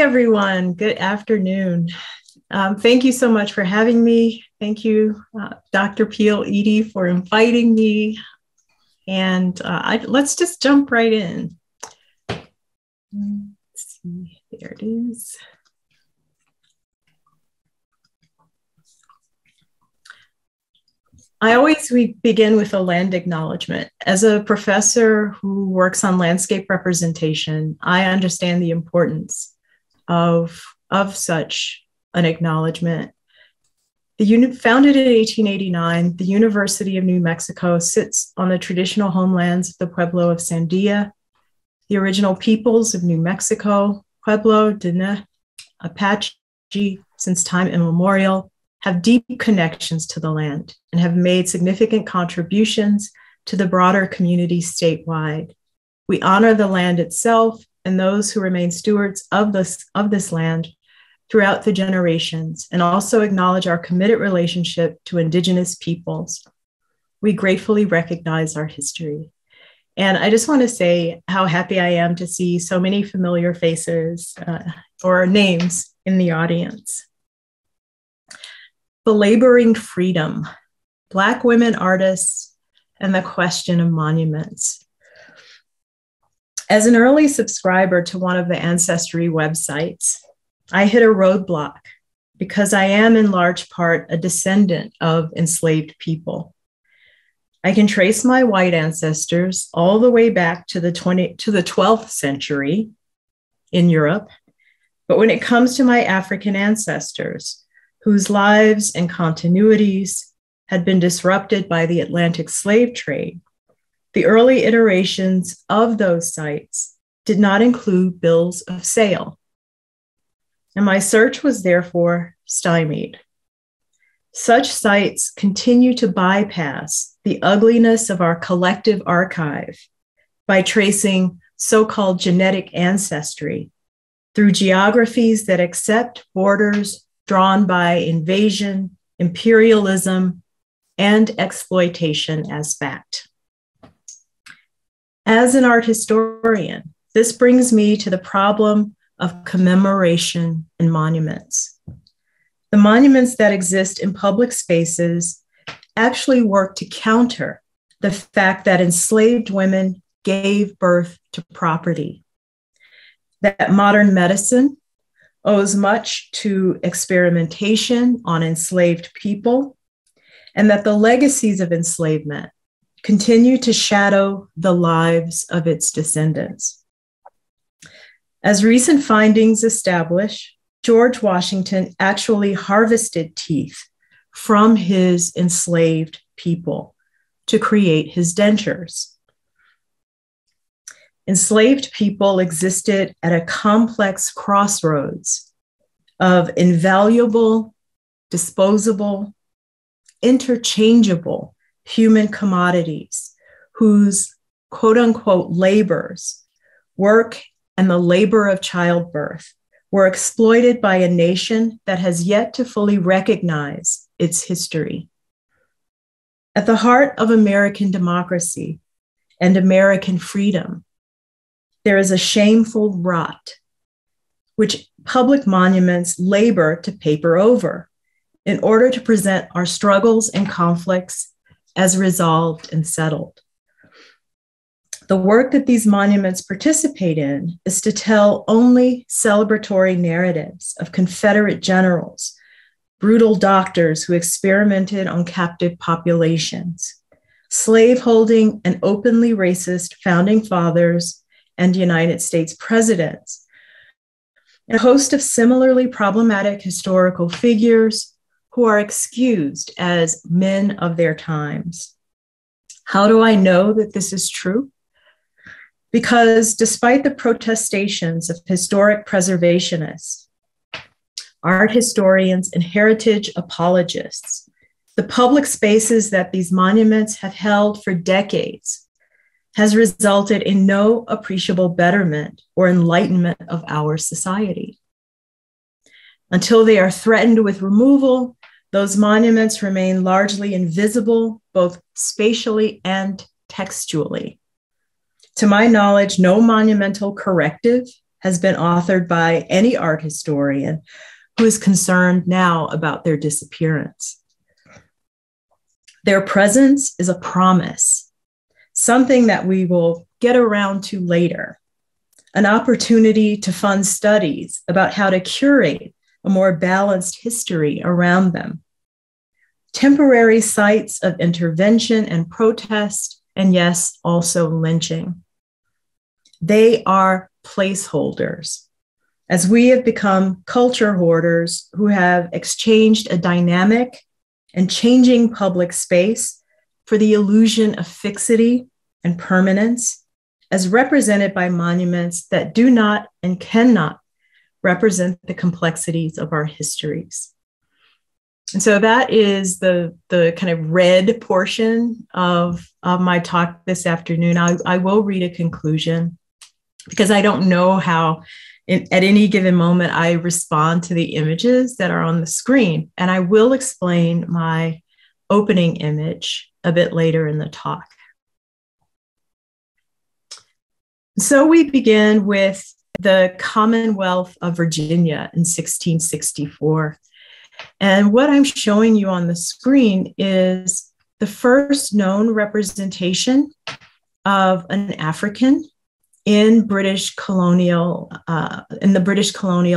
everyone. Good afternoon. Thank you so much for having me. Thank you, Dr. Peele-Eady, for inviting me. And let's just jump right in. Let's see, there it is. We begin with a land acknowledgement. As a professor who works on landscape representation, I understand the importance of such an acknowledgement. Founded in 1889, the University of New Mexico sits on the traditional homelands of the Pueblo of Sandia, the original peoples of New Mexico, Pueblo, Diné, Apache, since time immemorial, have deep connections to the land and have made significant contributions to the broader community statewide. We honor the land itself and those who remain stewards of this land throughout the generations, and also acknowledge our committed relationship to Indigenous peoples. We gratefully recognize our history. And I just want to say how happy I am to see so many familiar faces or names in the audience. Belaboring freedom, Black women artists, and the question of monuments. As an early subscriber to one of the Ancestry websites, I hit a roadblock because I am in large part a descendant of enslaved people. I can trace my white ancestors all the way back to the 12th century in Europe. But when it comes to my African ancestors, whose lives and continuities had been disrupted by the Atlantic slave trade, the early iterations of those sites did not include bills of sale. And my search was therefore stymied. Such sites continue to bypass the ugliness of our collective archive by tracing so-called genetic ancestry through geographies that accept borders drawn by invasion, imperialism, and exploitation as fact. As an art historian, this brings me to the problem of commemoration and monuments. The monuments that exist in public spaces actually work to counter the fact that enslaved women gave birth to property, that modern medicine owes much to experimentation on enslaved people, and that the legacies of enslavement continue to shadow the lives of its descendants. As recent findings establish, George Washington actually harvested teeth from his enslaved people to create his dentures. Enslaved people existed at a complex crossroads of invaluable, disposable, interchangeable human commodities whose quote unquote labors, work, and the labor of childbirth were exploited by a nation that has yet to fully recognize its history. At the heart of American democracy and American freedom, there is a shameful rot, which public monuments labor to paper over in order to present our struggles and conflicts as resolved and settled. The work that these monuments participate in is to tell only celebratory narratives of Confederate generals, brutal doctors who experimented on captive populations, slaveholding and openly racist founding fathers and United States presidents, and a host of similarly problematic historical figures who are excused as men of their times. How do I know that this is true? Because despite the protestations of historic preservationists, art historians, and heritage apologists, the public spaces that these monuments have held for decades has resulted in no appreciable betterment or enlightenment of our society. Until they are threatened with removal, those monuments remain largely invisible, both spatially and textually. To my knowledge, no monumental corrective has been authored by any art historian who is concerned now about their disappearance. Their presence is a promise, something that we will get around to later, an opportunity to fund studies about how to curate a more balanced history around them. Temporary sites of intervention and protest, and yes, also lynching. They are placeholders, as we have become culture hoarders who have exchanged a dynamic and changing public space for the illusion of fixity and permanence, as represented by monuments that do not and cannot represent the complexities of our histories. And so that is the kind of red portion of my talk this afternoon. I will read a conclusion because I don't know how at any given moment I respond to the images that are on the screen. And I will explain my opening image a bit later in the talk. So we begin with the Commonwealth of Virginia in 1664. And what I'm showing you on the screen is the first known representation of an African in the British colonial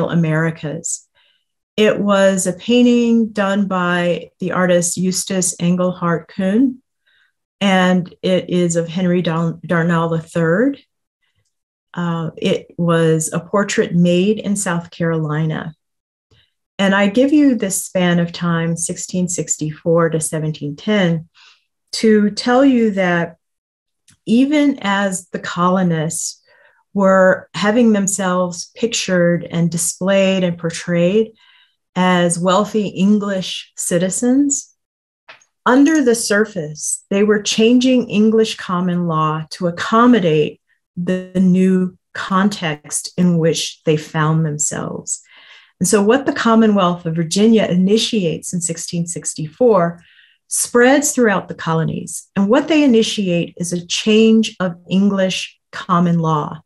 Americas. It was a painting done by the artist Eustace Engelhart Kuhn, and it is of Henry Darnall III. It was a portrait made in South Carolina. And I give you this span of time, 1664 to 1710, to tell you that even as the colonists were having themselves pictured and displayed and portrayed as wealthy English citizens, under the surface, they were changing English common law to accommodate the new context in which they found themselves. And so what the Commonwealth of Virginia initiates in 1664 spreads throughout the colonies. And what they initiate is a change of English common law.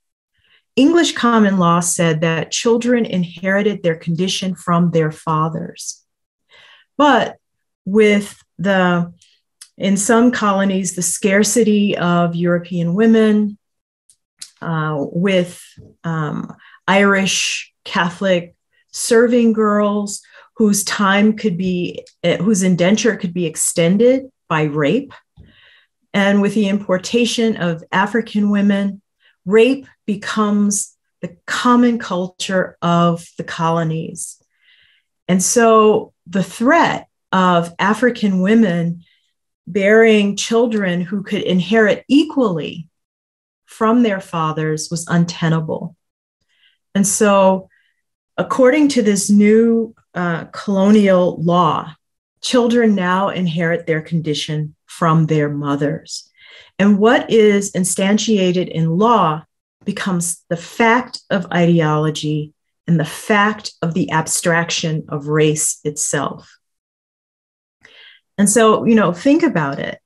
English common law said that children inherited their condition from their fathers. But in some colonies, the scarcity of European women, with Irish Catholic serving girls whose indenture could be extended by rape. And with the importation of African women, rape becomes the common culture of the colonies. And so the threat of African women bearing children who could inherit equally from their fathers was untenable. And so according to this new colonial law, children now inherit their condition from their mothers. And what is instantiated in law becomes the fact of ideology and the fact of the abstraction of race itself. And so, think about it.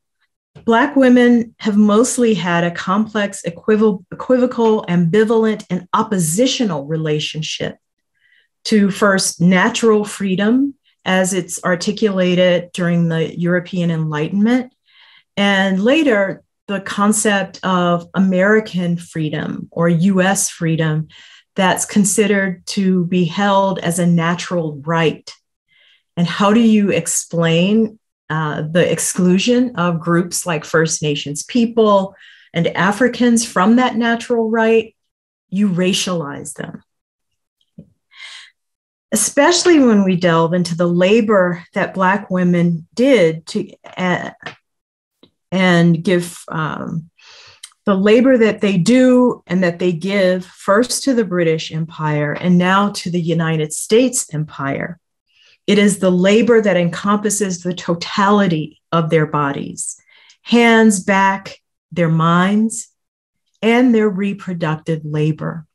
Black women have mostly had a complex, equivocal, ambivalent, and oppositional relationship to first natural freedom as it's articulated during the European Enlightenment, and later the concept of American freedom or US freedom that's considered to be held as a natural right. And how do you explain the exclusion of groups like First Nations people and Africans from that natural right? You racialize them. Especially when we delve into the labor that Black women did and give the labor that they do and that they give first to the British Empire and now to the United States Empire. It is the labor that encompasses the totality of their bodies, hands, back, their minds, and their reproductive labor.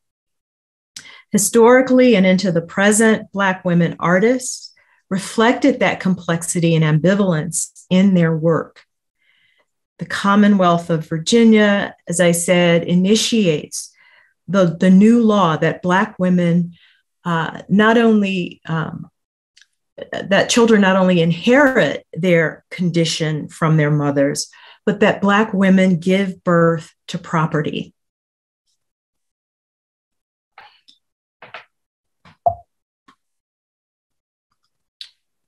Historically and into the present, Black women artists reflected that complexity and ambivalence in their work. The Commonwealth of Virginia, as I said, initiates the new law that Black women not only that children not only inherit their condition from their mothers, but that Black women give birth to property.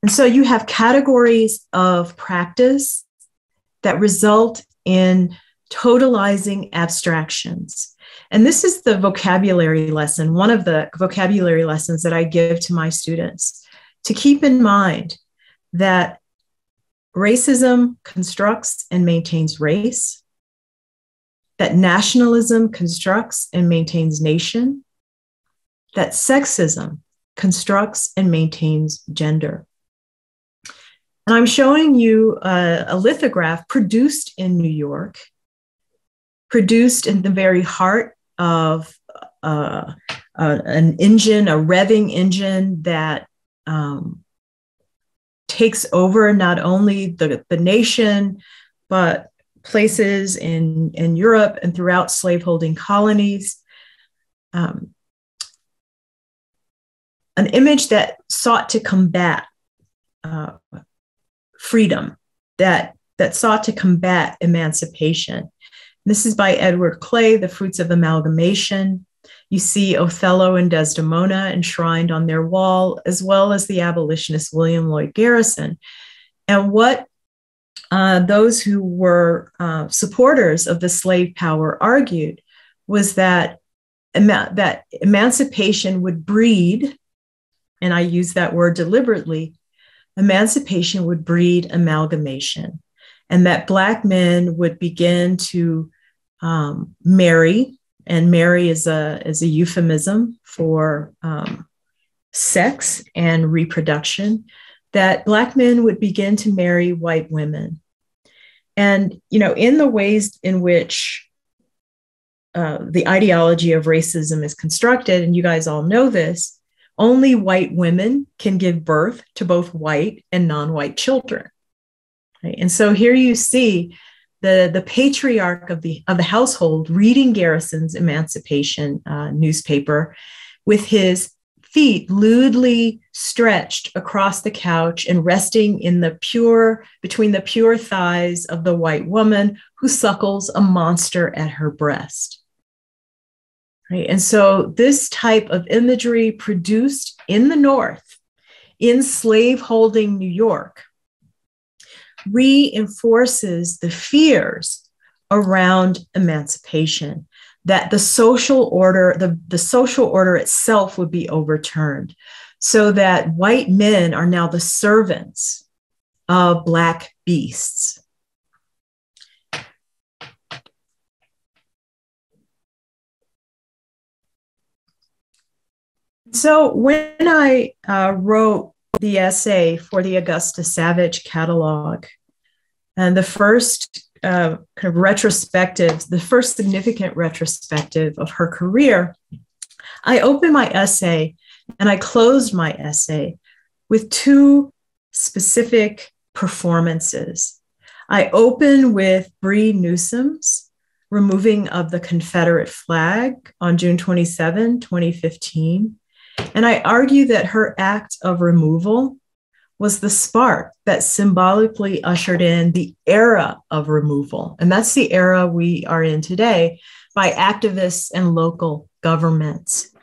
And so you have categories of practice that result in totalizing abstractions. And this is the vocabulary lesson, one of the vocabulary lessons that I give to my students, to keep in mind that racism constructs and maintains race, that nationalism constructs and maintains nation, that sexism constructs and maintains gender. And I'm showing you a lithograph produced in New York, produced in the very heart of an engine, a revving engine that takes over not only the nation, but places in Europe and throughout slaveholding colonies. An image that sought to combat freedom, that sought to combat emancipation. This is by Edward Clay, The Fruits of Amalgamation. You see Othello and Desdemona enshrined on their wall, as well as the abolitionist William Lloyd Garrison. And what those who were supporters of the slave power argued was that emancipation would breed, and I use that word deliberately, emancipation would breed amalgamation, and that Black men would begin to marry, and marry is a euphemism for sex and reproduction, that Black men would begin to marry white women. And, in the ways in which the ideology of racism is constructed, and you guys all know this, only white women can give birth to both white and non-white children. Right? And so here you see the patriarch of the household reading Garrison's Emancipation newspaper with his feet lewdly stretched across the couch and resting between the pure thighs of the white woman who suckles a monster at her breast. Right? And so this type of imagery produced in the North, in slaveholding New York, reinforces the fears around emancipation, that the social order, the social order itself would be overturned, so that white men are now the servants of Black beasts. So when I wrote the essay for the Augusta Savage catalog, and the first kind of retrospective, the first significant retrospective of her career, I opened my essay and I closed my essay with two specific performances. I opened with Bree Newsom's removing of the Confederate flag on June 27, 2015. And I argue that her act of removal was the spark that symbolically ushered in the era of removal. And that's the era we are in today, by activists and local governments.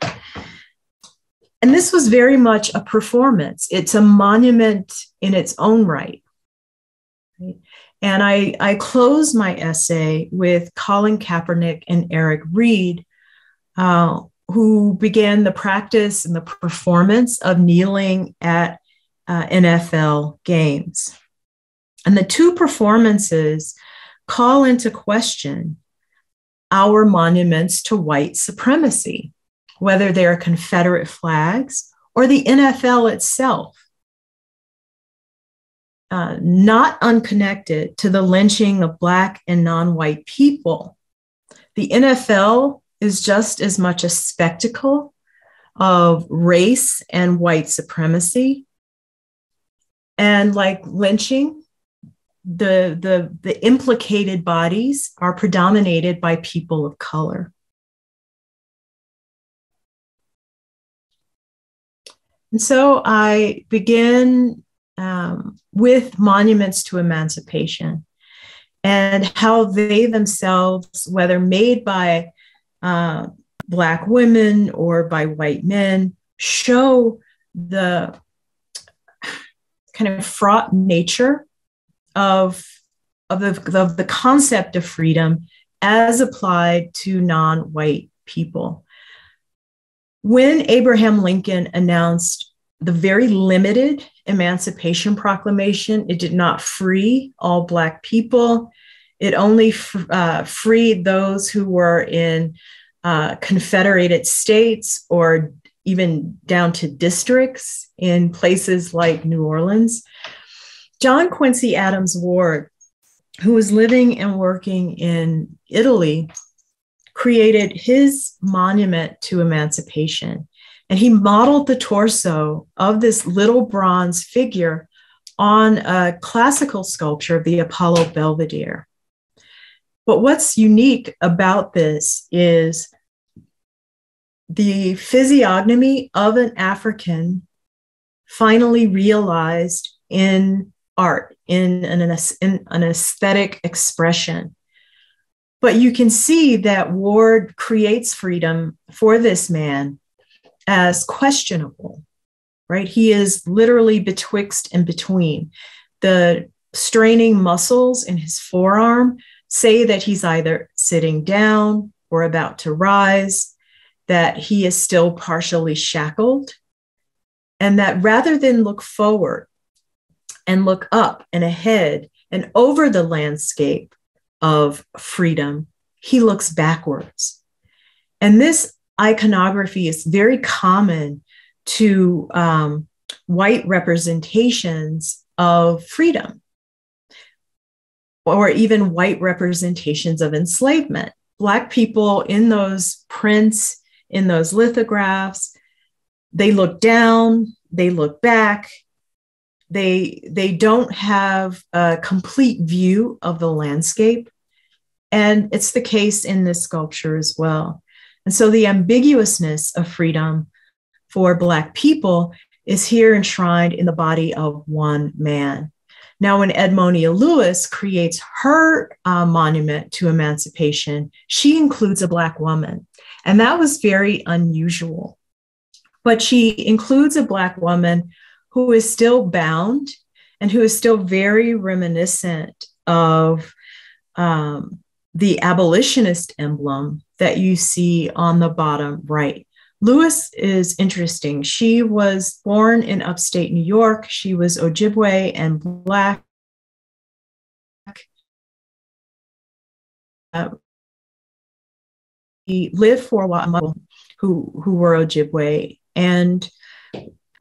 And this was very much a performance. It's a monument in its own right. And I close my essay with Colin Kaepernick and Eric Reed, who began the practice and the performance of kneeling at NFL games. And the two performances call into question our monuments to white supremacy, whether they're Confederate flags or the NFL itself. Not unconnected to the lynching of Black and non-white people, the NFL is just as much a spectacle of race and white supremacy. And like lynching, the implicated bodies are predominated by people of color. And so I begin with monuments to emancipation and how they themselves, whether made by Black women or by white men, show the kind of fraught nature of the concept of freedom as applied to non-white people. When Abraham Lincoln announced the very limited Emancipation Proclamation, it did not free all Black people. It only freed those who were in confederated states or even down to districts in places like New Orleans. John Quincy Adams Ward, who was living and working in Italy, created his monument to emancipation. And he modeled the torso of this little bronze figure on a classical sculpture of the Apollo Belvedere. But what's unique about this is the physiognomy of an African finally realized in art, in an aesthetic expression. But you can see that Ward creates freedom for this man as questionable, right? He is literally betwixt and between. The straining muscles in his forearm say that he's either sitting down or about to rise, that he is still partially shackled, and that rather than look forward and look up and ahead and over the landscape of freedom, he looks backwards. And this iconography is very common to white representations of freedom, or even white representations of enslavement. Black people in those prints, in those lithographs, they look down, they look back, they don't have a complete view of the landscape. And it's the case in this sculpture as well. And so the ambiguousness of freedom for Black people is here enshrined in the body of one man. Now, when Edmonia Lewis creates her monument to emancipation, she includes a Black woman. And that was very unusual. But she includes a Black woman who is still bound and who is still very reminiscent of the abolitionist emblem that you see on the bottom right. Lewis is interesting. She was born in upstate New York. She was Ojibwe and Black. He lived for a while, who were Ojibwe, and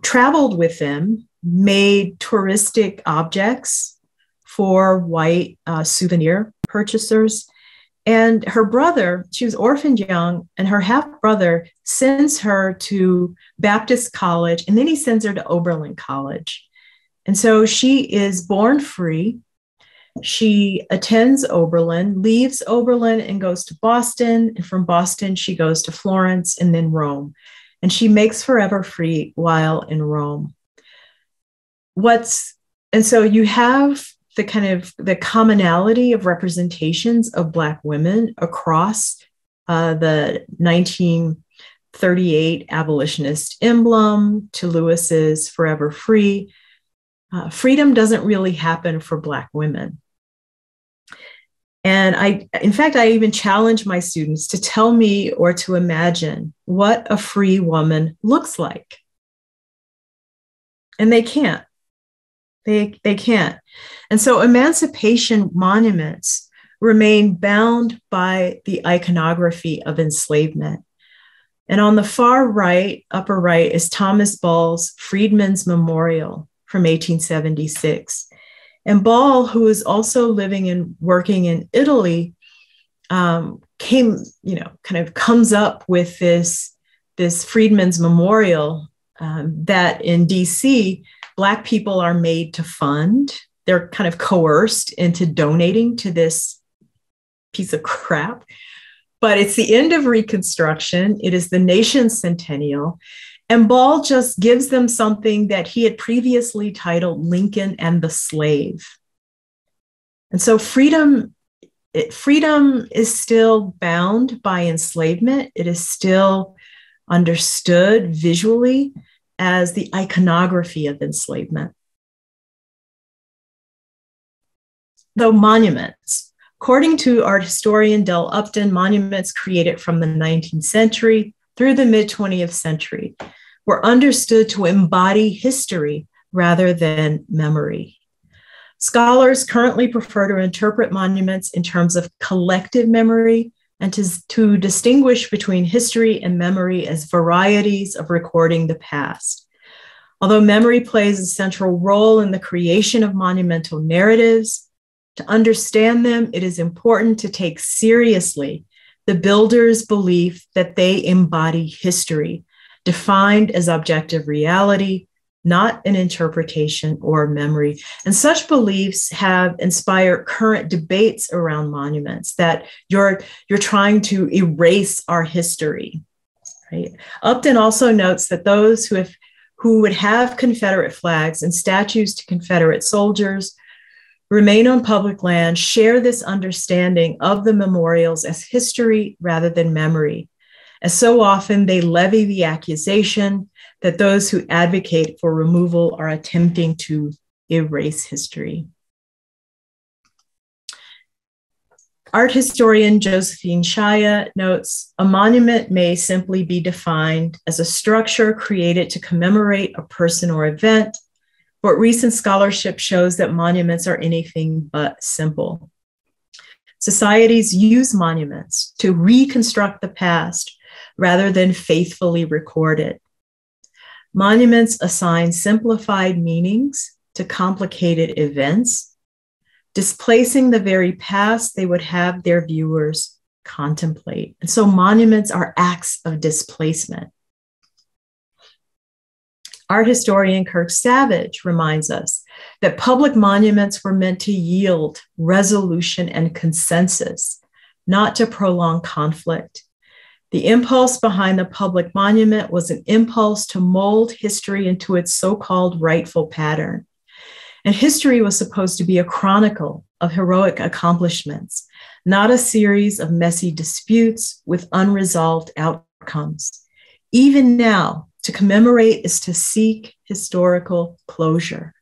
traveled with them, made touristic objects for white souvenir purchasers. And her brother, she was orphaned young, and her half-brother sends her to Baptist College, and then he sends her to Oberlin College. And so she is born free. She attends Oberlin, leaves Oberlin and goes to Boston. And from Boston, she goes to Florence and then Rome. And she makes forever free while in Rome. And so you have the kind of the commonality of representations of Black women across the 1938 abolitionist emblem to Lewis's Forever Free. Freedom doesn't really happen for Black women. And in fact, I even challenge my students to tell me or to imagine what a free woman looks like. And they can't. They can't. And so emancipation monuments remain bound by the iconography of enslavement. And on the far right, upper right, is Thomas Ball's Freedmen's Memorial from 1876. And Ball, who is also living and working in Italy, comes up with this Freedmen's Memorial that in DC, Black people are made to fund. They're kind of coerced into donating to this piece of crap. But it's the end of Reconstruction. It is the nation's centennial. And Ball just gives them something that he had previously titled Lincoln and the Slave. And so freedom is still bound by enslavement. It is still understood visually as the iconography of enslavement. Though monuments, according to art historian Del Upton, monuments created from the 19th century through the mid-20th century were understood to embody history rather than memory. Scholars currently prefer to interpret monuments in terms of collective memory and to distinguish between history and memory as varieties of recording the past. Although memory plays a central role in the creation of monumental narratives, to understand them, it is important to take seriously the builder's belief that they embody history, defined as objective reality, not an interpretation or memory. And such beliefs have inspired current debates around monuments, that you're trying to erase our history, right? Upton also notes that those who would have Confederate flags and statues to Confederate soldiers remain on public land share this understanding of the memorials as history rather than memory, as so often they levy the accusation that those who advocate for removal are attempting to erase history. Art historian Josephine Shaya notes, a monument may simply be defined as a structure created to commemorate a person or event, but recent scholarship shows that monuments are anything but simple. Societies use monuments to reconstruct the past rather than faithfully record it. Monuments assign simplified meanings to complicated events, displacing the very past they would have their viewers contemplate. And so monuments are acts of displacement. Art historian Augusta Savage reminds us that public monuments were meant to yield resolution and consensus, not to prolong conflict. The impulse behind the public monument was an impulse to mold history into its so-called rightful pattern. And history was supposed to be a chronicle of heroic accomplishments, not a series of messy disputes with unresolved outcomes. Even now, to commemorate is to seek historical closure,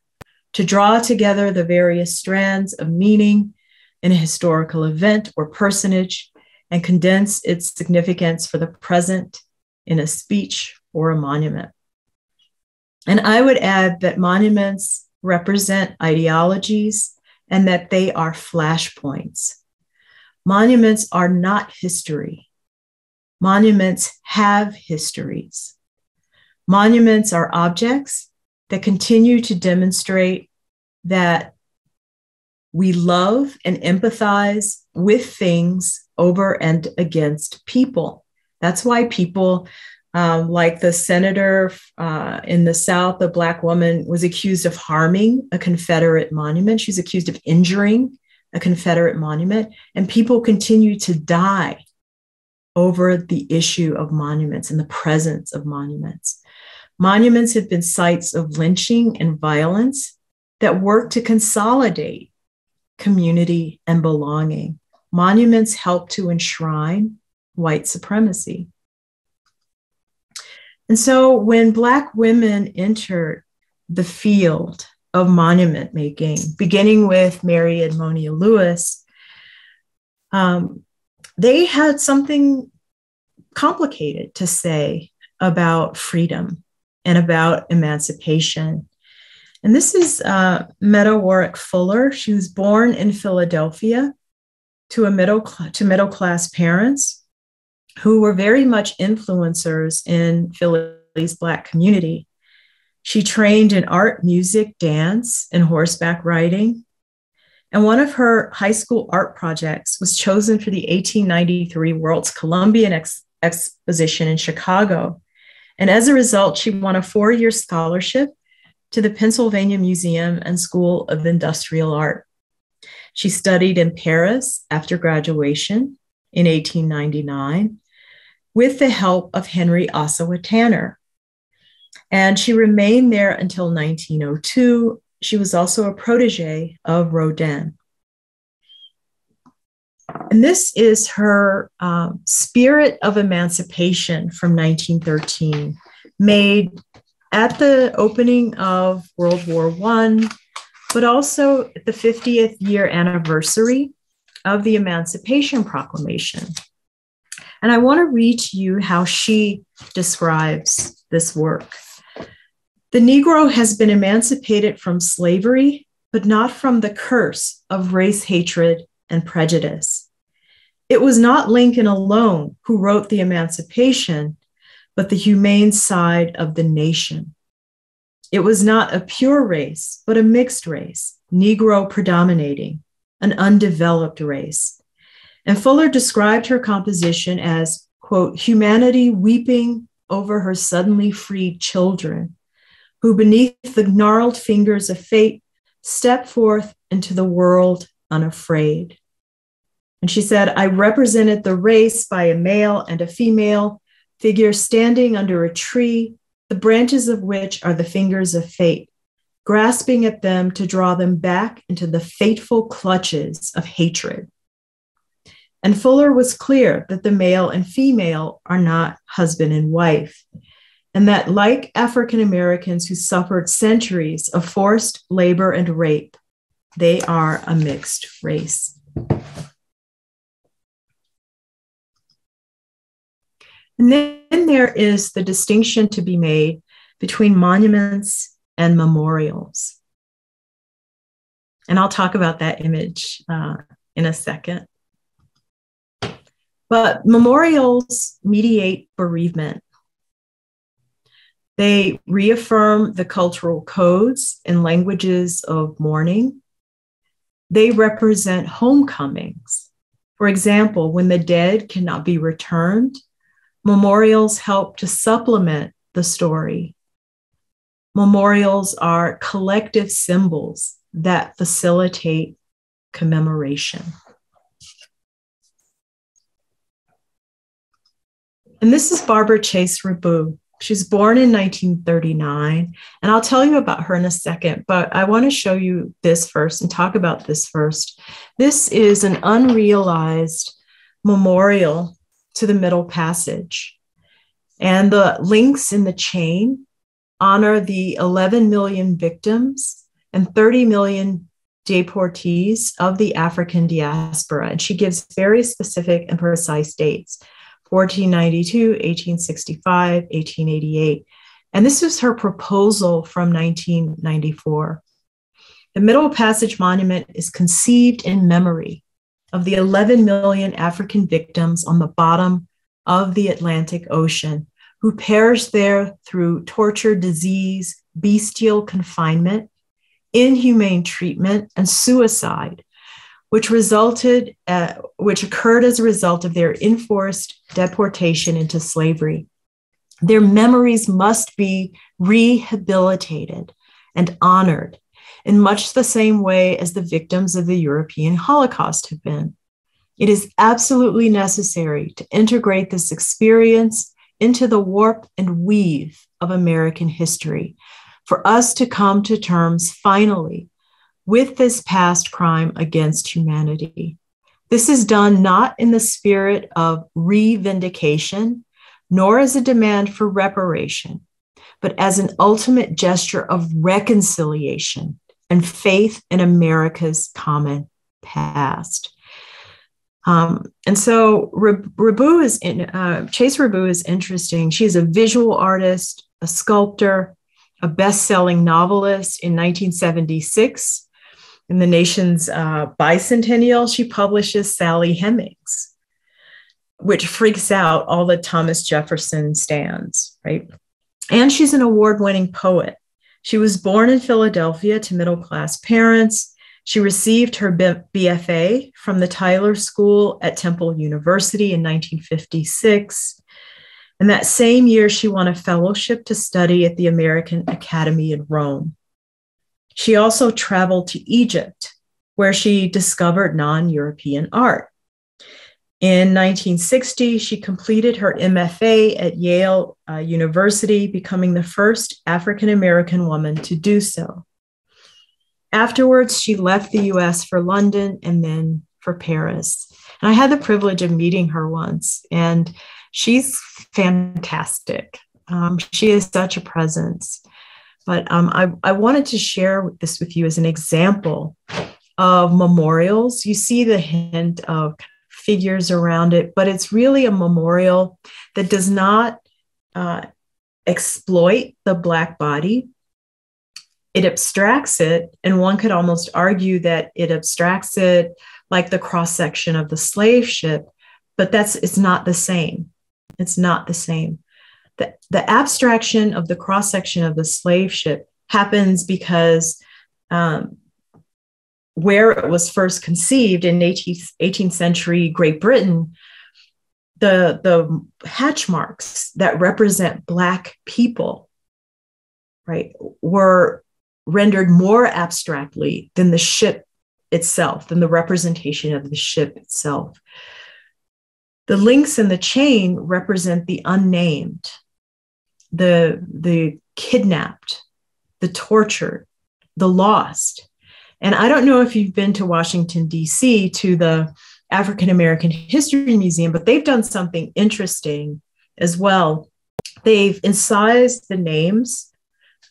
to draw together the various strands of meaning in a historical event or personage and condense its significance for the present in a speech or a monument. And I would add that monuments represent ideologies and that they are flashpoints. Monuments are not history. Monuments have histories. Monuments are objects that continue to demonstrate that we love and empathize with things over and against people. That's why people, like the senator in the South, a Black woman, was accused of harming a Confederate monument. She's accused of injuring a Confederate monument, and people continue to die over the issue of monuments and the presence of monuments. Monuments have been sites of lynching and violence that work to consolidate community and belonging. Monuments help to enshrine white supremacy. And so when Black women entered the field of monument making, beginning with Mary Edmonia Lewis, they had something complicated to say about freedom and about emancipation. And this is Meadow Warwick Fuller. She was born in Philadelphia to middle-class parents who were very much influencers in Philly's Black community. She trained in art, music, dance, and horseback riding. And one of her high school art projects was chosen for the 1893 World's Columbian Exposition in Chicago. And as a result, she won a 4-year scholarship to the Pennsylvania Museum and School of Industrial Art. She studied in Paris after graduation in 1899 with the help of Henry Ossawa Tanner. And she remained there until 1902. She was also a protege of Rodin. And this is her Spirit of Emancipation from 1913, made at the opening of World War I, but also the 50th year anniversary of the Emancipation Proclamation. And I want to read to you how she describes this work. The Negro has been emancipated from slavery, but not from the curse of race hatred and prejudice. It was not Lincoln alone who wrote the Emancipation, but the humane side of the nation. It was not a pure race, but a mixed race, Negro predominating, an undeveloped race. And Fuller described her composition as, quote, humanity weeping over her suddenly freed children, who beneath the gnarled fingers of fate step forth into the world unafraid. And she said, I represented the race by a male and a female figure standing under a tree, the branches of which are the fingers of fate, grasping at them to draw them back into the fateful clutches of hatred. And Fuller was clear that the male and female are not husband and wife, and that like African Americans who suffered centuries of forced labor and rape, they are a mixed race. And then there is the distinction to be made between monuments and memorials. And I'll talk about that image in a second. But memorials mediate bereavement. They reaffirm the cultural codes and languages of mourning. They represent homecomings. For example, when the dead cannot be returned, memorials help to supplement the story. Memorials are collective symbols that facilitate commemoration. And this is Barbara Chase Rabu. She was born in 1939, and I'll tell you about her in a second, but I want to show you this first and talk about this first. This is an unrealized memorial to the Middle Passage, and the links in the chain honor the 11 million victims and 30 million deportees of the African diaspora, and she gives very specific and precise dates. 1492, 1865, 1888. And this was her proposal from 1994. The Middle Passage Monument is conceived in memory of the 11 million African victims on the bottom of the Atlantic Ocean who perished there through torture, disease, bestial confinement, inhumane treatment, and suicide, which occurred as a result of their enforced deportation into slavery. Their memories must be rehabilitated and honored in much the same way as the victims of the European Holocaust have been. It is absolutely necessary to integrate this experience into the warp and weave of American history for us to come to terms finally with this past crime against humanity. This is done not in the spirit of re-vindication, nor as a demand for reparation, but as an ultimate gesture of reconciliation and faith in America's common past. And so Chase Rabu is interesting. She is a visual artist, a sculptor, a best-selling novelist. In 1976, in the nation's bicentennial, she publishes Sally Hemings, which freaks out all the Thomas Jefferson stands, right? And she's an award-winning poet. She was born in Philadelphia to middle-class parents. She received her BFA from the Tyler School at Temple University in 1956. And that same year, she won a fellowship to study at the American Academy in Rome. She also traveled to Egypt, where she discovered non-European art. In 1960, she completed her MFA at Yale University, becoming the first African-American woman to do so. Afterwards, she left the US for London and then for Paris. And I had the privilege of meeting her once, and she's fantastic. She is such a presence. But I wanted to share this with you as an example of memorials. You see the hint of figures around it, but it's really a memorial that does not exploit the Black body. It abstracts it, and one could almost argue that it abstracts it like the cross-section of the slave ship, but it's not the same. It's not the same. The abstraction of the cross-section of the slave ship happens because where it was first conceived in 18th century Great Britain, the hatch marks that represent Black people, right, were rendered more abstractly than the ship itself, than the representation of the ship itself. The links in the chain represent the unnamed, the kidnapped, the tortured, the lost. And I don't know if you've been to Washington, D.C., to the African American History Museum, but they've done something interesting as well. They've incised the names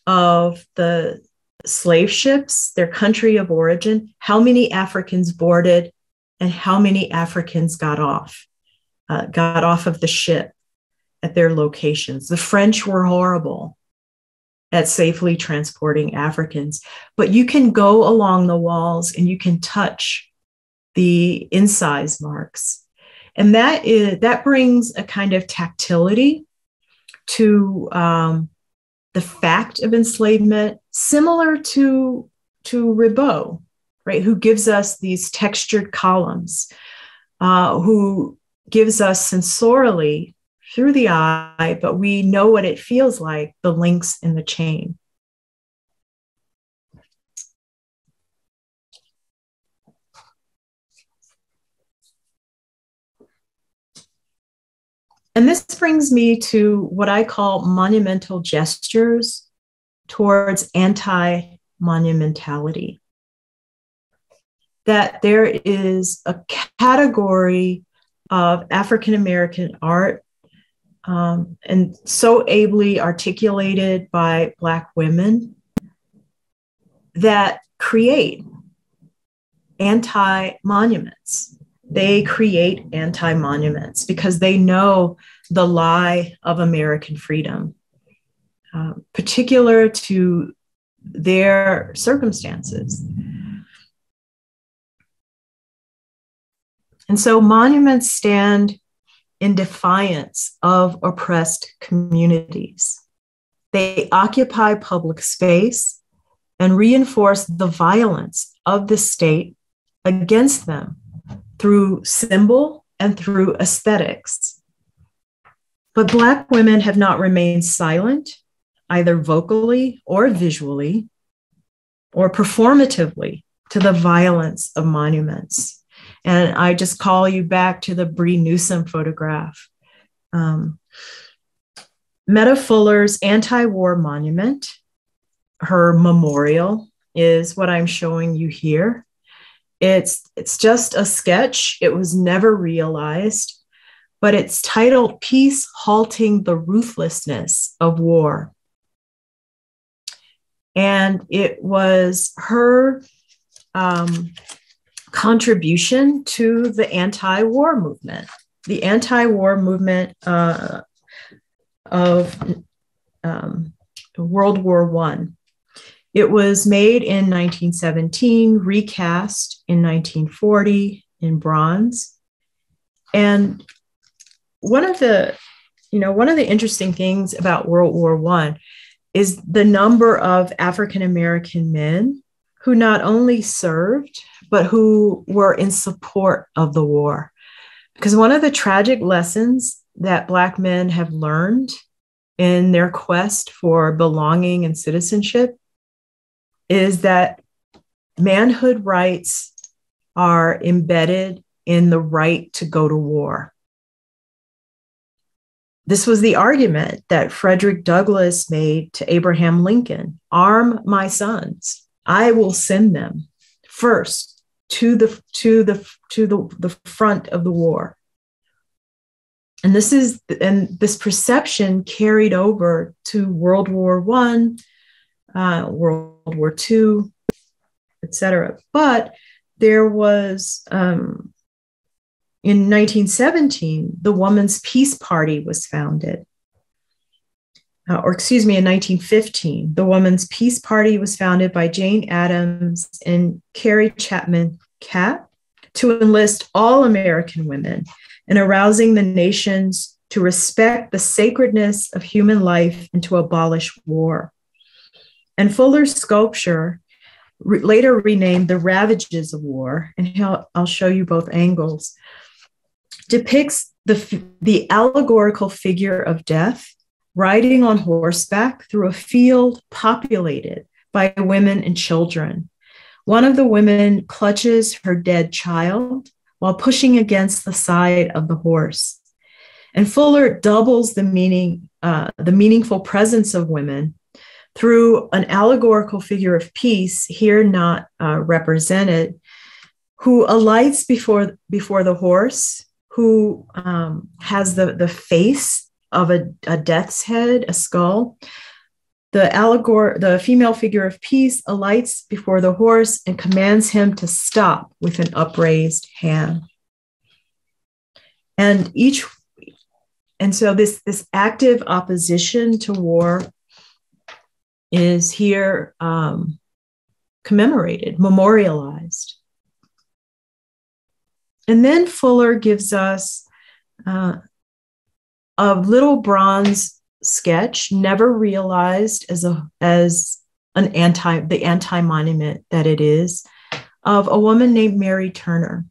of the slave ships, their country of origin, how many Africans boarded, and how many Africans got off of the ship at their locations. The French were horrible at safely transporting Africans, but you can go along the walls and you can touch the incise marks. And that brings a kind of tactility to the fact of enslavement, similar to Rabu, right, who gives us these textured columns, who gives us sensorially through the eye, but we know what it feels like, the links in the chain. And this brings me to what I call monumental gestures towards anti-monumentality. That there is a category of African-American art, and so ably articulated by Black women, that create anti-monuments. They create anti-monuments because they know the lie of American freedom, particular to their circumstances. And so monuments stand in defiance of oppressed communities. They occupy public space and reinforce the violence of the state against them through symbol and through aesthetics. But Black women have not remained silent, either vocally or visually or performatively, to the violence of monuments. And I just call you back to the Bree Newsom photograph. Metta Fuller's anti-war monument, her memorial, is what I'm showing you here. It's just a sketch. It was never realized, but it's titled "Peace Halting the Ruthlessness of War." And it was her contribution to the anti-war movement, of World War I. It was made in 1917, recast in 1940 in bronze. And one of the interesting things about World War I is the number of African-American men who not only served, but who were in support of the war. Because one of the tragic lessons that Black men have learned in their quest for belonging and citizenship is that manhood rights are embedded in the right to go to war. This was the argument that Frederick Douglass made to Abraham Lincoln: arm my sons. I will send them first to the front of the war. And this perception carried over to World War I, World War II, etc. But there was, in 1917, the Woman's Peace Party was founded. In 1915, the Woman's Peace Party was founded by Jane Addams and Carrie Chapman Catt to enlist all American women in arousing the nations to respect the sacredness of human life and to abolish war. And Fuller's sculpture, later renamed The Ravages of War, and I'll show you both angles, depicts the allegorical figure of death riding on horseback through a field populated by women and children. One of the women clutches her dead child while pushing against the side of the horse. And Fuller doubles the meaningful presence of women through an allegorical figure of peace, here not represented, who alights before the horse, who has the face of a death's head, a skull. The female figure of peace alights before the horse and commands him to stop with an upraised hand. And so this active opposition to war is here commemorated, memorialized. And then Fuller gives us a little bronze sketch, never realized as the anti-monument that it is, of a woman named Mary Turner.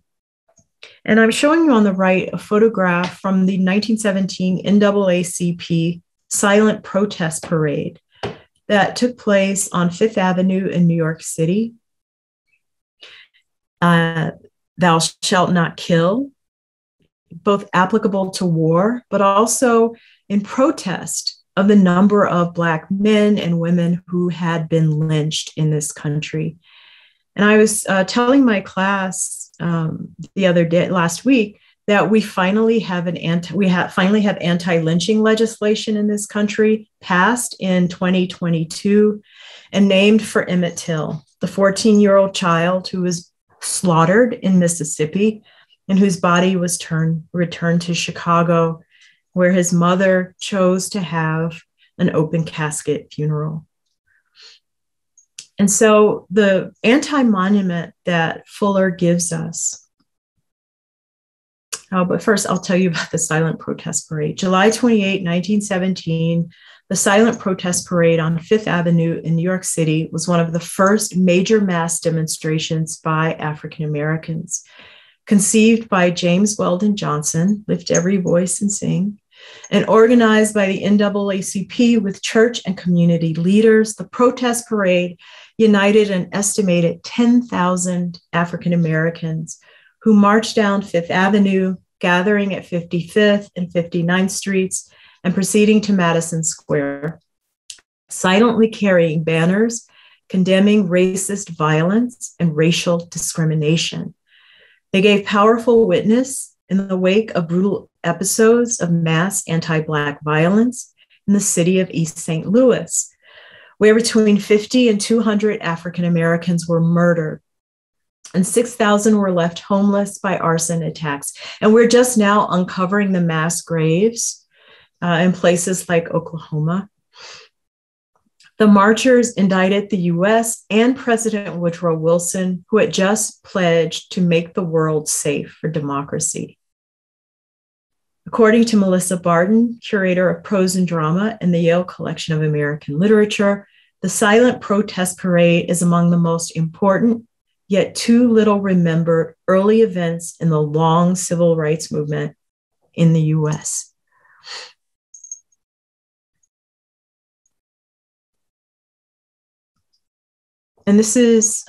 And I'm showing you on the right a photograph from the 1917 NAACP silent protest parade that took place on Fifth Avenue in New York City. Thou shalt not kill, both applicable to war, but also in protest of the number of Black men and women who had been lynched in this country. And I was telling my class last week, that we finally have anti-lynching legislation in this country passed in 2022 and named for Emmett Till, the 14-year-old child who was slaughtered in Mississippi and whose body was returned to Chicago, where his mother chose to have an open casket funeral. And so the anti-monument that Fuller gives us, but first I'll tell you about the silent protest parade. July 28, 1917, the silent protest parade on Fifth Avenue in New York City was one of the first major mass demonstrations by African Americans. Conceived by James Weldon Johnson, Lift Every Voice and Sing, and organized by the NAACP with church and community leaders, the protest parade united an estimated 10,000 African Americans who marched down Fifth Avenue, gathering at 55th and 59th Streets, and proceeding to Madison Square, silently carrying banners condemning racist violence and racial discrimination. They gave powerful witness in the wake of brutal episodes of mass anti-Black violence in the city of East St. Louis, where between 50 and 200 African Americans were murdered, and 6,000 were left homeless by arson attacks. And we're just now uncovering the mass graves in places like Oklahoma. The marchers indicted the US and President Woodrow Wilson, who had just pledged to make the world safe for democracy. According to Melissa Barton, curator of prose and drama in the Yale Collection of American Literature, the silent protest parade is among the most important, yet too little remembered early events in the long civil rights movement in the US. And this is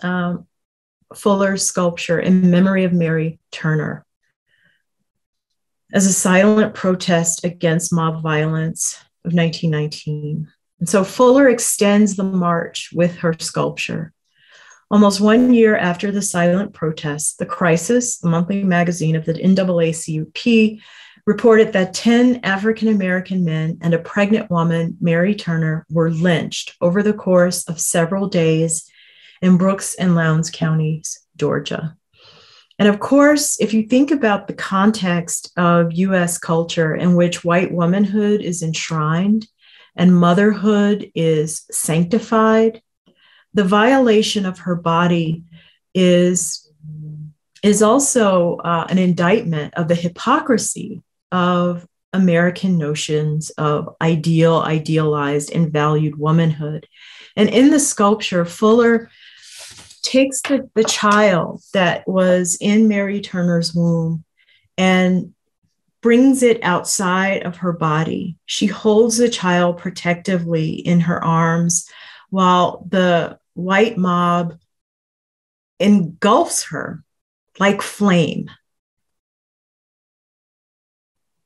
Fuller's sculpture in memory of Mary Turner. as a silent protest against mob violence of 1919. And so Fuller extends the march with her sculpture. Almost 1 year after the silent protests, The Crisis, the monthly magazine of the NAACP, reported that 10 African-American men and a pregnant woman, Mary Turner, were lynched over the course of several days in Brooks and Lowndes counties, Georgia. And of course, if you think about the context of US culture in which white womanhood is enshrined and motherhood is sanctified, the violation of her body is also an indictment of the hypocrisy of American notions of idealized, and valued womanhood. And in the sculpture, Fuller takes the child that was in Mary Turner's womb and brings it outside of her body. She holds the child protectively in her arms while the white mob engulfs her like flame.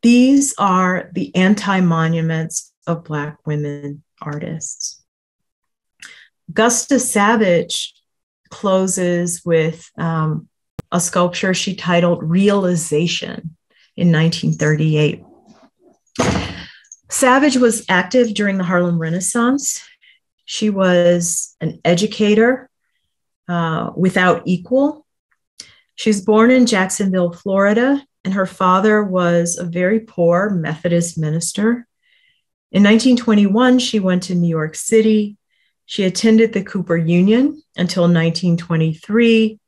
These are the anti-monuments of Black women artists. Augusta Savage closes with a sculpture she titled Realization in 1938. Savage was active during the Harlem Renaissance. She was an educator without equal. She was born in Jacksonville, Florida, and her father was a very poor Methodist minister. In 1921, she went to New York City. She attended the Cooper Union until 1923.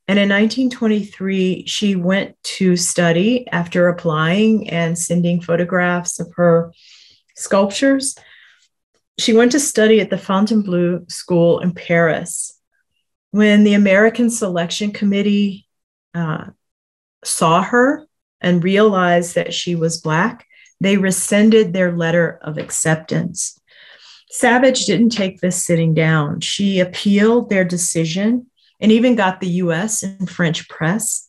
And in 1923, she went to study after applying and sending photographs of her sculptures. She went to study at the Fontainebleau School in Paris. When the American Selection Committee saw her and realized that she was Black, they rescinded their letter of acceptance. Savage didn't take this sitting down. She appealed their decision and even got the US and French press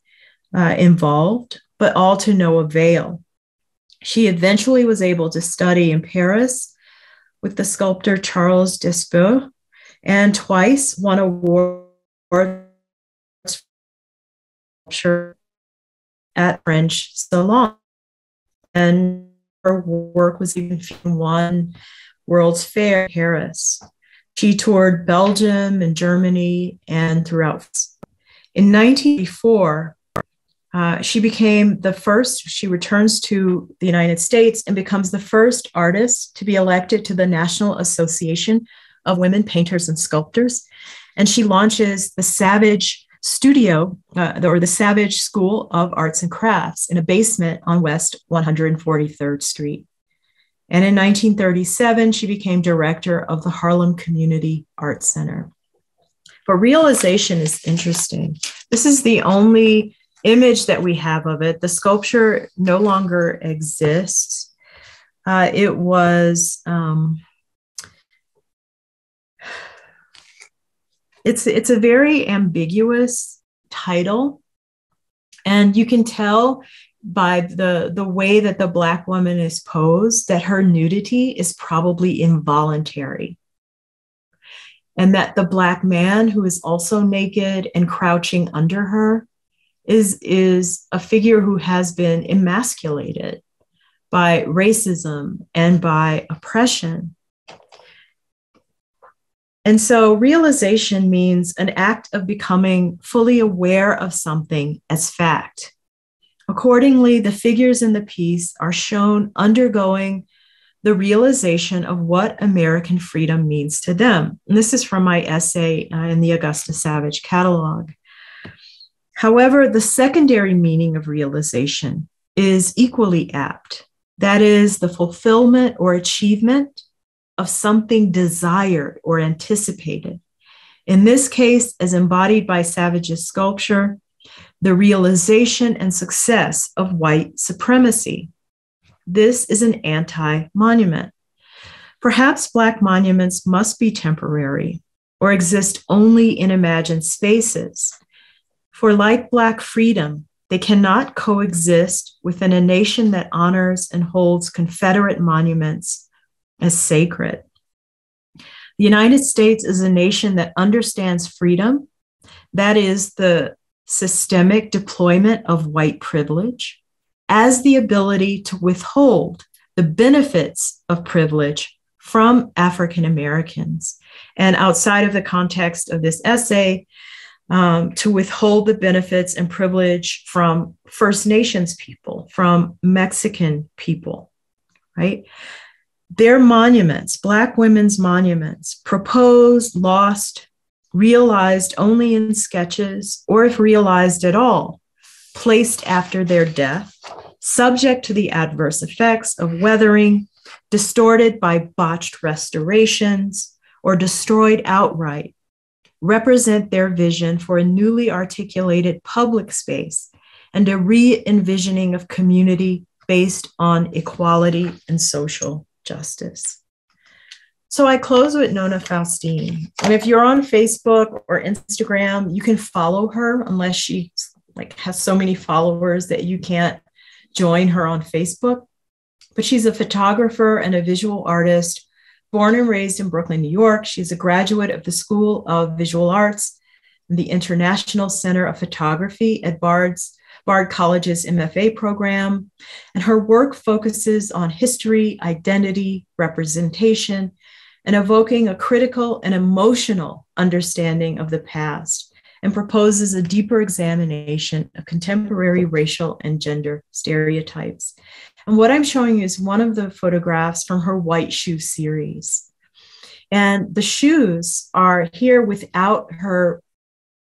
involved, but all to no avail. She eventually was able to study in Paris with the sculptor Charles Despeaux, and twice won awards for at French Salon. And her work was even won World's Fair in Paris. She toured Belgium and Germany and throughout. In 1984, she became the first, she returns to the United States and becomes the first artist to be elected to the National Association of Women Painters and Sculptors. And she launches the Savage Studio, or the Savage School of Arts and Crafts, in a basement on West 143rd Street. And in 1937, she became director of the Harlem Community Arts Center. But Realization is interesting. This is the only image that we have of it. The sculpture no longer exists. It's a very ambiguous title, and you can tell by the way that the Black woman is posed that her nudity is probably involuntary, and that the Black man who is also naked and crouching under her is a figure who has been emasculated by racism and by oppression. And so realization means an act of becoming fully aware of something as fact. Accordingly, the figures in the piece are shown undergoing the realization of what American freedom means to them. And this is from my essay in the Augusta Savage catalog. However, the secondary meaning of realization is equally apt. That is the fulfillment or achievement of something desired or anticipated. In this case, as embodied by Savage's sculpture, the realization and success of white supremacy. This is an anti-monument. Perhaps Black monuments must be temporary or exist only in imagined spaces. For like Black freedom, They cannot coexist within a nation that honors and holds Confederate monuments as sacred. The United States is a nation that understands freedom, that is, the systemic deployment of white privilege, as the ability to withhold the benefits of privilege from African Americans. And outside of the context of this essay, to withhold the benefits and privilege from First Nations people, from Mexican people, right? Their monuments, Black women's monuments, proposed, lost, realized only in sketches, or if realized at all, placed after their death, subject to the adverse effects of weathering, distorted by botched restorations, or destroyed outright, represent their vision for a newly articulated public space and a re-envisioning of community based on equality and social justice. So I close with Nona Faustine. And if you're on Facebook or Instagram, you can follow her unless she has so many followers that you can't join her on Facebook. But she's a photographer and a visual artist, born and raised in Brooklyn, New York. She's a graduate of the School of Visual Arts and the International Center of Photography at Bard College's MFA program. And her work focuses on history, identity, representation, and evoking a critical and emotional understanding of the past, and proposes a deeper examination of contemporary racial and gender stereotypes. And what I'm showing you is one of the photographs from her White Shoe series. And the shoes are here without her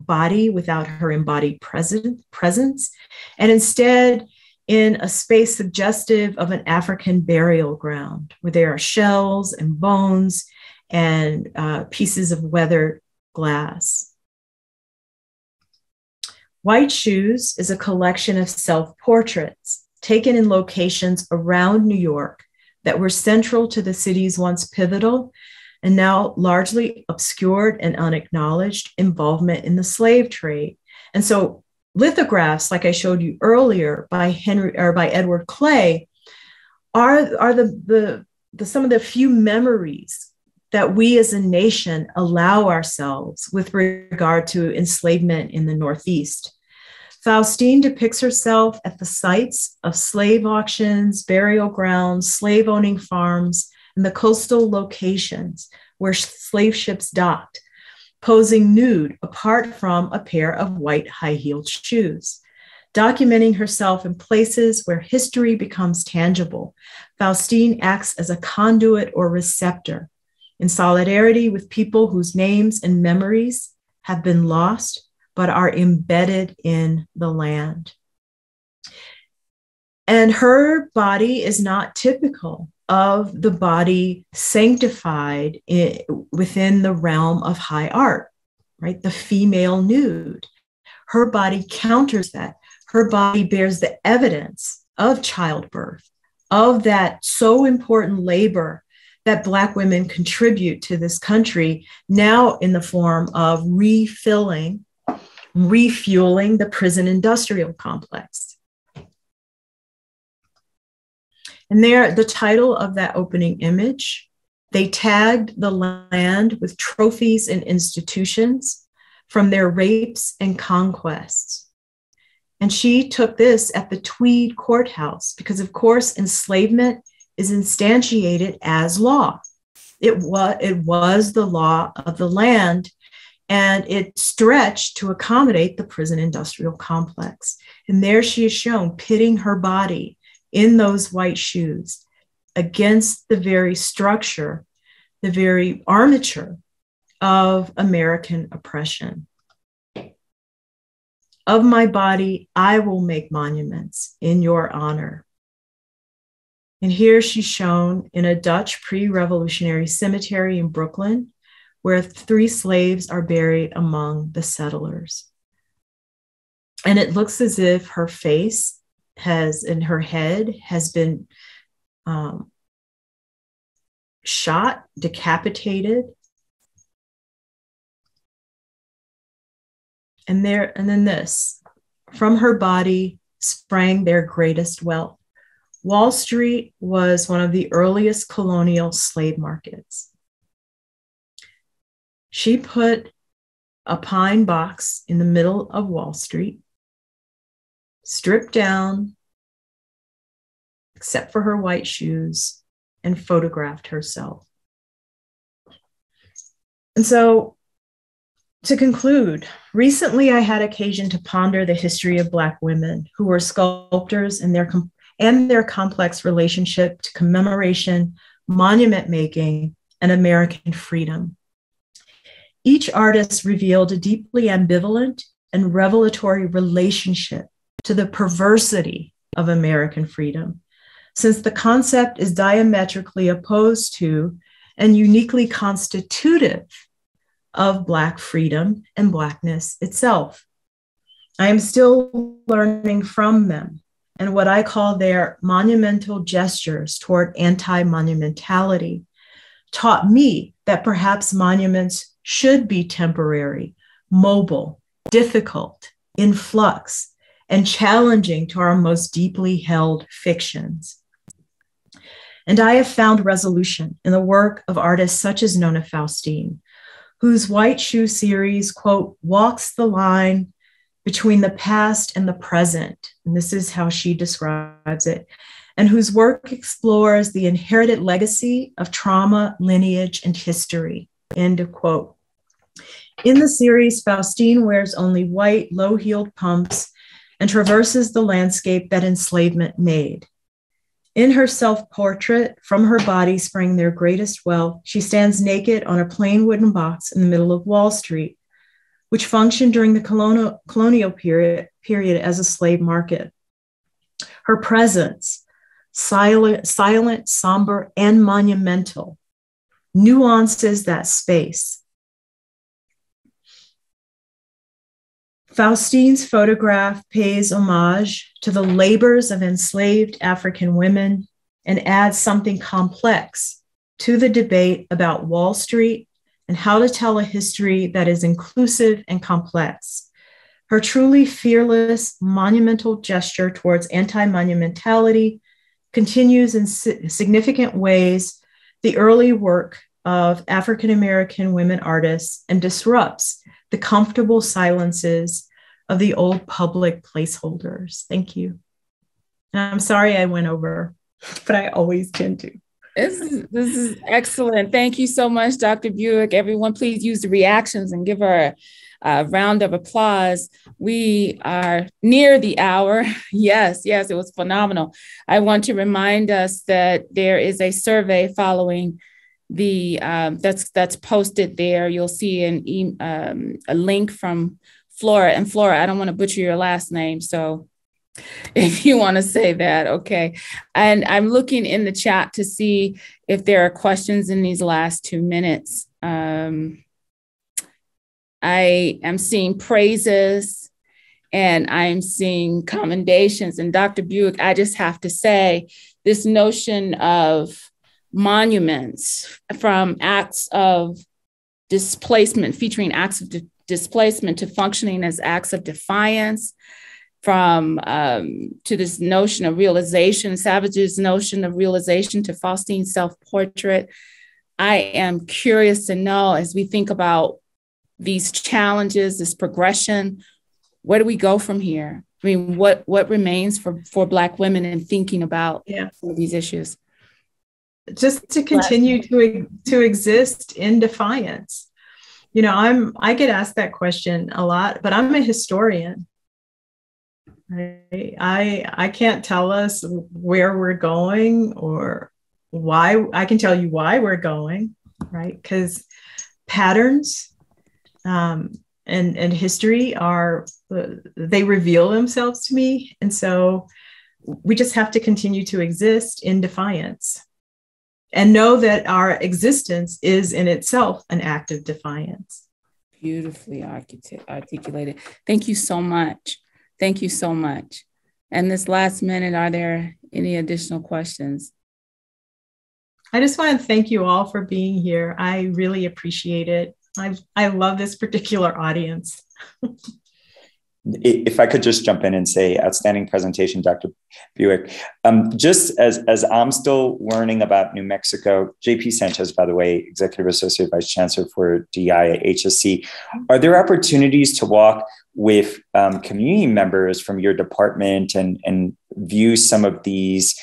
body, without her embodied presence, and instead in a space suggestive of an African burial ground, where there are shells and bones and pieces of weathered glass. White Shoes is a collection of self-portraits taken in locations around New York that were central to the city's once pivotal and now largely obscured and unacknowledged involvement in the slave trade. And so lithographs, like I showed you earlier, by Edward Clay, are some of the few memories that we as a nation allow ourselves with regard to enslavement in the Northeast. Faustine depicts herself at the sites of slave auctions, burial grounds, slave-owning farms, and the coastal locations where slave ships docked, posing nude apart from a pair of white high-heeled shoes. Documenting herself in places where history becomes tangible, Faustine acts as a conduit or receptor in solidarity with people whose names and memories have been lost but are embedded in the land. And her body is not typical of the body sanctified within the realm of high art, right? The female nude. Her body counters that. Her body bears the evidence of childbirth, of that so important labor that Black women contribute to this country, now in the form of refueling the prison industrial complex. And there, the title of that opening image, they tagged the land with trophies and institutions from their rapes and conquests. And she took this at the Tweed Courthouse because, of course, enslavement is instantiated as law. It was the law of the land, and it stretched to accommodate the prison industrial complex. And there she is shown pitting her body in those white shoes against the very structure, the very armature of American oppression. Of my body, I will make monuments in your honor. And here she's shown in a Dutch pre-revolutionary cemetery in Brooklyn, where 3 slaves are buried among the settlers. And it looks as if her face and her head has been shot, decapitated. And then this, from her body sprang their greatest wealth. Wall Street was one of the earliest colonial slave markets. She put a pine box in the middle of Wall Street, stripped down, except for her white shoes, and photographed herself. And so, to conclude, recently I had occasion to ponder the history of Black women who were sculptors and their complex relationship to commemoration, monument making, and American freedom. Each artist revealed a deeply ambivalent and revelatory relationship to the perversity of American freedom, since the concept is diametrically opposed to and uniquely constitutive of Black freedom and Blackness itself. I am still learning from them and what I call their monumental gestures toward anti-monumentality taught me that perhaps monuments should be temporary, mobile, difficult, in flux, and challenging to our most deeply held fictions. And I have found resolution in the work of artists such as Nona Faustine, whose White Shoe series, quote, walks the line between the past and the present, and this is how she describes it, and whose work explores the inherited legacy of trauma, lineage, and history, end of quote. In the series, Faustine wears only white, low-heeled pumps and traverses the landscape that enslavement made. In her self-portrait, from her body sprang their greatest wealth, she stands naked on a plain wooden box in the middle of Wall Street, which functioned during the colonial period as a slave market. Her presence, silent, somber, and monumental, nuances that space. Faustine's photograph pays homage to the labors of enslaved African women and adds something complex to the debate about Wall Street and how to tell a history that is inclusive and complex. Her truly fearless, monumental gesture towards anti-monumentality continues in significant ways the early work of African-American women artists and disrupts the comfortable silences of the old public placeholders. Thank you. And I'm sorry I went over, but I always tend to. This is excellent. Thank you so much, Dr. Buick. Everyone, please use the reactions and give her a round of applause. We are near the hour. Yes, it was phenomenal. I want to remind us that there is a survey following the that's posted there. You'll see a link from Flora. And Flora, I don't want to butcher your last name, so if you want to say that, okay. And I'm looking in the chat to see if there are questions in these last 2 minutes. I am seeing praises and I'm seeing commendations. And Dr. Buick, I just have to say, this notion of monuments from acts of displacement, featuring acts of displacement to functioning as acts of defiance, from to this notion of realization, Savage's notion of realization to Faustine's self-portrait. I am curious to know, as we think about these challenges, this progression, where do we go from here? I mean, what remains for Black women in thinking about some of these issues? Just to continue to exist in defiance. You know, I get asked that question a lot, but I'm a historian. Right? I can't tell us where we're going or why. I can tell you why we're going, right? Because patterns and history they reveal themselves to me. And so we just have to continue to exist in defiance and know that our existence is in itself an act of defiance. Beautifully articulated. Thank you so much. Thank you so much. And this last minute, are there any additional questions? I just want to thank you all for being here. I really appreciate it. I love this particular audience. if I could just jump in and say, outstanding presentation, Dr. Buick. Just as I'm still learning about New Mexico, JP Sanchez, by the way, Executive Associate Vice Chancellor for DI at HSC, are there opportunities to walk with community members from your department and view some of these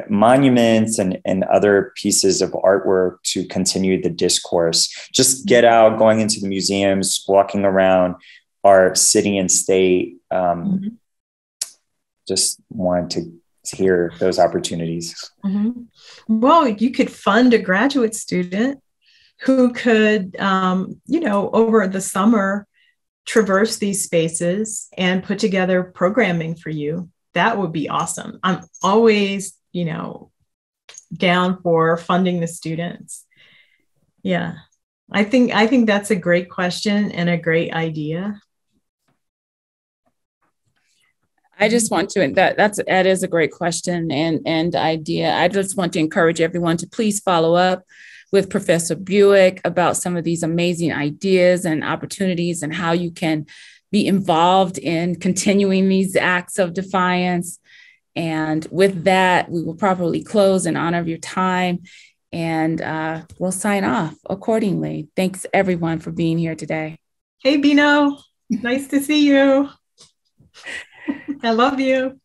monuments and other pieces of artwork to continue the discourse? Just get out, going into the museums, walking around our city and state. Just wanted to hear those opportunities. Well, you could fund a graduate student who could, over the summer, traverse these spaces and put together programming for you. That would be awesome. I'm always, down for funding the students. Yeah, I think that's a great question and a great idea. I just want to, that is a great question and idea. I just want to encourage everyone to please follow up with Professor Buick about some of these amazing ideas and opportunities and how you can be involved in continuing these acts of defiance. And with that, we will properly close in honor of your time, and we'll sign off accordingly. Thanks everyone for being here today. Hey, Bino, nice to see you. I love you.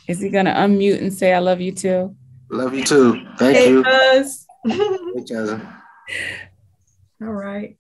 Is he going to unmute and say, I love you too? Love you too. Thank you. Buzz. Hey, Jasmine. All right.